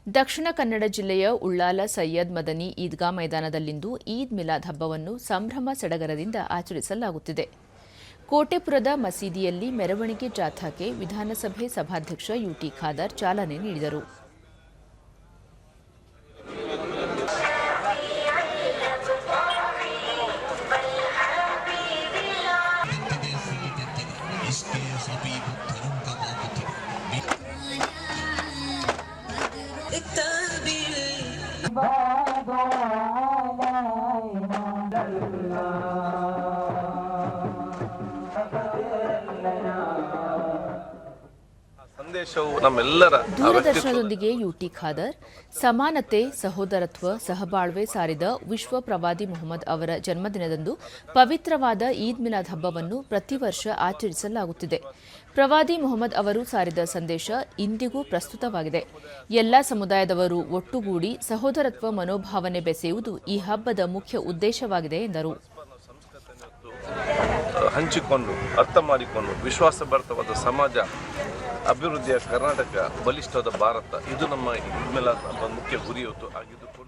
ದಕ್ಷಿಣ ಕನ್ನಡ ಜಿಲ್ಲೆಯ ಉಳ್ಳಾಲ ಸೈಯದ್ ಮದನಿ ಈದ್ಗಾ ಮೈದಾನದಲ್ಲಿಂದು ಈದ್ ಮಿಲಾದ್ ಹಬ್ಬವನ್ನು ಸಂಭ್ರಮ ಸಡಗರದಿಂದ ಆಚರಿಸಲಾಗುತ್ತಿದೆ. ಕೋಟೆಪುರದ ಮಸೀದಿಯಲ್ಲಿ ಮೆರವಣಿಗೆ ಜಾಥಾಕ್ಕೆ ವಿಧಾನಸಭೆ ಸಭಾಧ್ಯಕ್ಷ ಯುಟಿ ಖಾದರ್ ಚಾಲನೆ ನೀಡಿದರು. ದೂರದರ್ಶನದೊಂದಿಗೆ ಯುಟಿ ಖಾದರ್ ಸಮಾನತೆ, ಸಹೋದರತ್ವ, ಸಹಬಾಳ್ವೆ ಸಾರಿದ ವಿಶ್ವ ಪ್ರವಾದಿ ಮೊಹಮ್ಮದ್ ಅವರ ಜನ್ಮದಿನದಂದು ಪವಿತ್ರವಾದ ಈದ್ ಮಿಲಾದ್ ಹಬ್ಬವನ್ನು ಪ್ರತಿ ವರ್ಷ ಆಚರಿಸಲಾಗುತ್ತಿದೆ. ಪ್ರವಾದಿ ಮೊಹಮ್ಮದ್ ಅವರು ಸಾರಿದ ಸಂದೇಶ ಇಂದಿಗೂ ಪ್ರಸ್ತುತವಾಗಿದೆ. ಎಲ್ಲ ಸಮುದಾಯದವರು ಒಟ್ಟುಗೂಡಿ ಸಹೋದರತ್ವ ಮನೋಭಾವನೆ ಬೆಸೆಯುವುದು ಈ ಹಬ್ಬದ ಮುಖ್ಯ ಉದ್ದೇಶವಾಗಿದೆ ಎಂದರು. ಹಂಚಿಕೊಂಡು ಅರ್ಥ ಮಾಡಿಕೊಂಡು ವಿಶ್ವಾಸಭರಿತವಾದ ಸಮಾಜ, ಅಭಿವೃದ್ಧಿಯ ಕರ್ನಾಟಕ, ಬಲಿಷ್ಠವಾದ ಭಾರತ, ಇದು ನಮ್ಮ ಈದ್ ಮಿಲಾದ್ ಹಬ್ಬ ಮುಖ್ಯ ಗುರಿಯಿತು ಆಗಿದ್ದು.